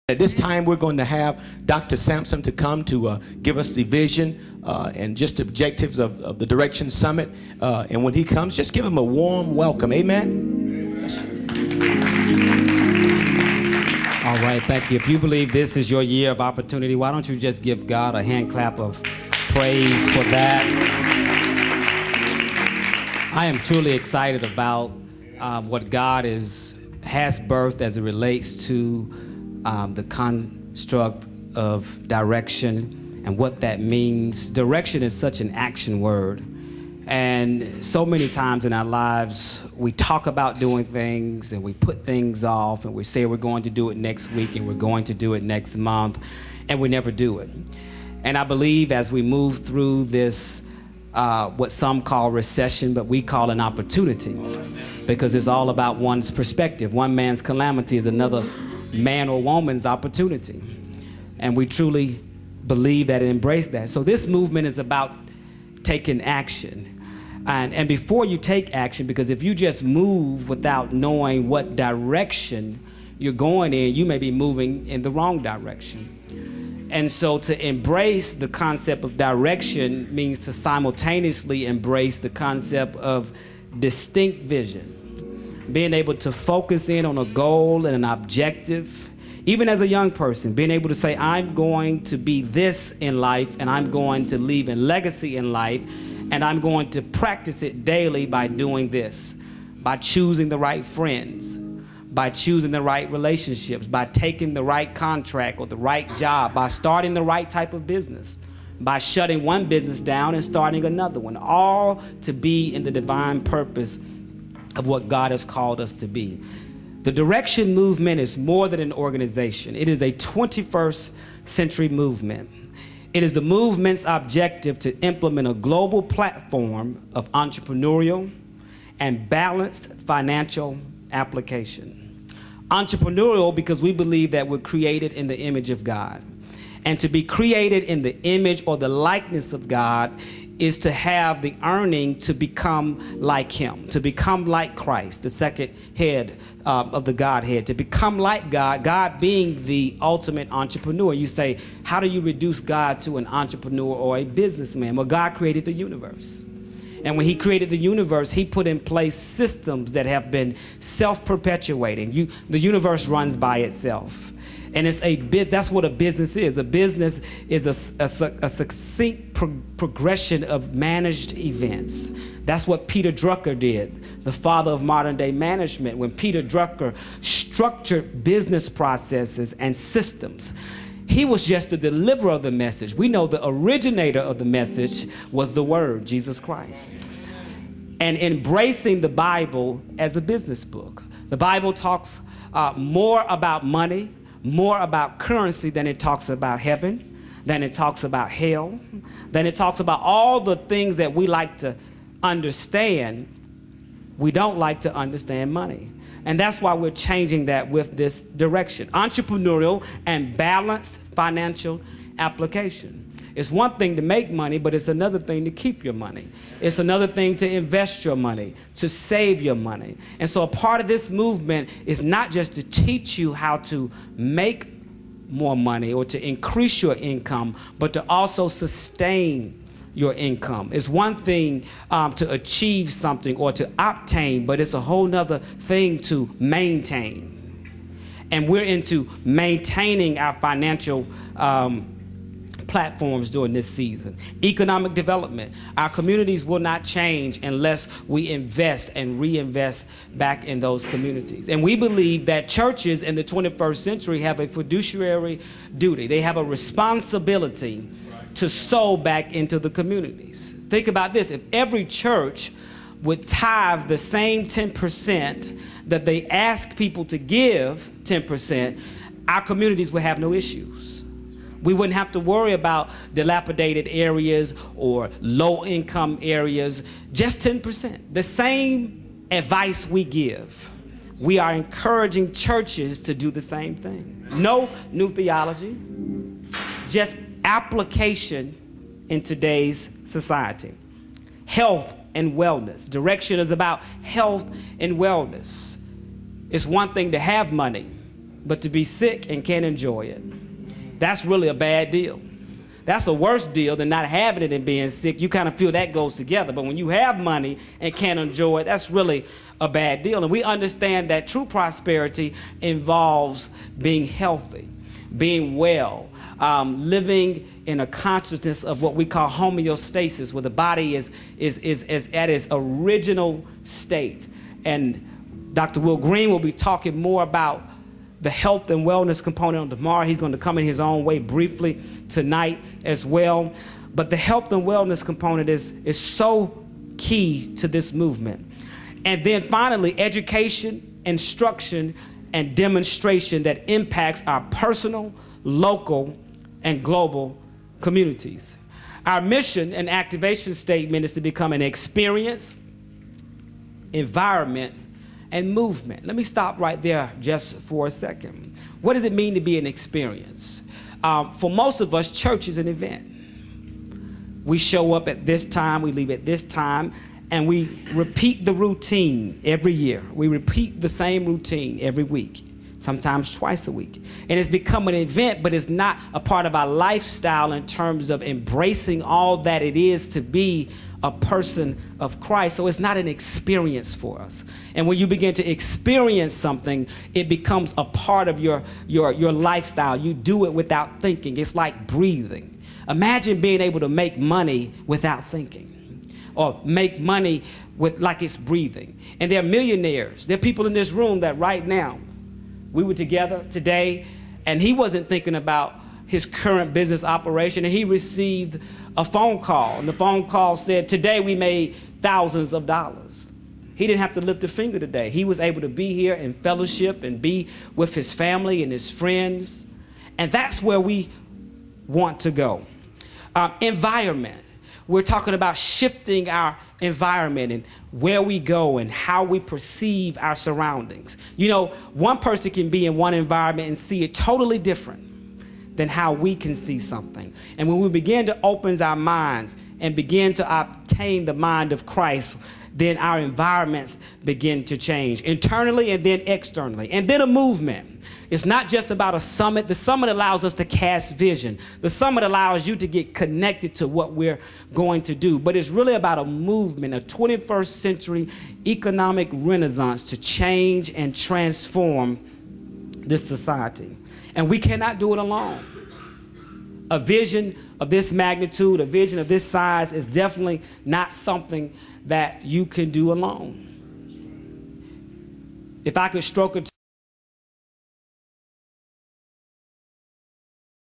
At this time, we're going to have Dr. Sampson to come to give us the vision and just objectives of the Direction Summit. And when he comes, just give him a warm welcome. Amen. All right, thank you. If you believe this is your year of opportunity, why don't you just give God a hand clap of praise for that? I am truly excited about what God has birthed as it relates to the construct of direction and what that means. Direction is such an action word. And so many times in our lives, we talk about doing things and we put things off and we say we're going to do it next week and we're going to do it next month, and we never do it. And I believe as we move through this, what some call recession, but we call an opportunity, because it's all about one's perspective. One man's calamity is another man or woman's opportunity. And we truly believe that and embrace that. So this movement is about taking action. And before you take action, because if you just move without knowing what direction you're going in, you may be moving in the wrong direction. And so to embrace the concept of direction means to simultaneously embrace the concept of distinct vision. Being able to focus in on a goal and an objective, even as a young person, being able to say, I'm going to be this in life, and I'm going to leave a legacy in life, and I'm going to practice it daily by doing this, by choosing the right friends, by choosing the right relationships, by taking the right contract or the right job, by starting the right type of business, by shutting one business down and starting another one, all to be in the divine purpose of what God has called us to be. The Direction movement is more than an organization. It is a 21st century movement. It is the movement's objective to implement a global platform of entrepreneurial and balanced financial application. Entrepreneurial because we believe that we're created in the image of God. And to be created in the image or the likeness of God is to have the earning to become like him, to become like Christ, the second head of the Godhead, to become like God, God being the ultimate entrepreneur. You say, how do you reduce God to an entrepreneur or a businessman? Well, God created the universe. And when he created the universe, he put in place systems that have been self-perpetuating. The universe runs by itself. And it's that's what a business is. A business is a succinct progression of managed events. That's what Peter Drucker did, the father of modern day management. When Peter Drucker structured business processes and systems, he was just the deliverer of the message. We know the originator of the message was the Word, Jesus Christ. And embracing the Bible as a business book. The Bible talks more about money, more about currency than it talks about heaven, than it talks about hell, than it talks about all the things that we like to understand. We don't like to understand money. And that's why we're changing that with this direction. Entrepreneurial and balanced financial application. It's one thing to make money, but it's another thing to keep your money. It's another thing to invest your money, to save your money. And so a part of this movement is not just to teach you how to make more money or to increase your income, but to also sustain your income. It's one thing to achieve something or to obtain, but it's a whole nother thing to maintain. And we're into maintaining our financial platforms during this season. Economic development. Our communities will not change unless we invest and reinvest back in those communities. And we believe that churches in the 21st century have a fiduciary duty. They have a responsibility to sow back into the communities. Think about this. If every church would tithe the same 10% that they ask people to give 10%, our communities would have no issues. We wouldn't have to worry about dilapidated areas or low-income areas, just 10%. The same advice we give, we are encouraging churches to do the same thing. No new theology, just application in today's society. Health and wellness. Direction is about health and wellness. It's one thing to have money, but to be sick and can't enjoy it. That's really a bad deal. That's a worse deal than not having it and being sick. You kind of feel that goes together. But when you have money and can't enjoy it, that's really a bad deal. And we understand that true prosperity involves being healthy, being well, living in a consciousness of what we call homeostasis, where the body is at its original state. And Dr. Will Green will be talking more about the health and wellness component on tomorrow. He's going to come in his own way briefly tonight as well. But the health and wellness component is so key to this movement. And then finally, education, instruction, and demonstration that impacts our personal, local, and global communities. Our mission and activation statement is to become an experience, environment, and movement. Let me stop right there just for a second. What does it mean to be an experience? For most of us, church is an event. We show up at this time, we leave at this time, and we repeat the routine every year. We repeat the same routine every week, sometimes twice a week. And it's become an event, but it's not a part of our lifestyle in terms of embracing all that it is to be a person of Christ. So it's not an experience for us. And when you begin to experience something, it becomes a part of your lifestyle. You do it without thinking. It's like breathing. Imagine being able to make money without thinking, or make money like it's breathing. And there are millionaires. There are people in this room that right now, we were together today, and he wasn't thinking about his current business operation, and he received a phone call, and the phone call said, today we made thousands of dollars. He didn't have to lift a finger today. He was able to be here in fellowship and be with his family and his friends, and that's where we want to go. Environment. We're talking about shifting our environment and where we go and how we perceive our surroundings. You know, one person can be in one environment and see it totally different than how we can see something. And when we begin to open our minds and begin to obtain the mind of Christ, then our environments begin to change internally and then externally. And then a movement. It's not just about a summit. The summit allows us to cast vision. The summit allows you to get connected to what we're going to do. But it's really about a movement, a 21st century economic renaissance to change and transform this society. And we cannot do it alone. A vision of this magnitude, a vision of this size is definitely not something that you can do alone. If I could stroke a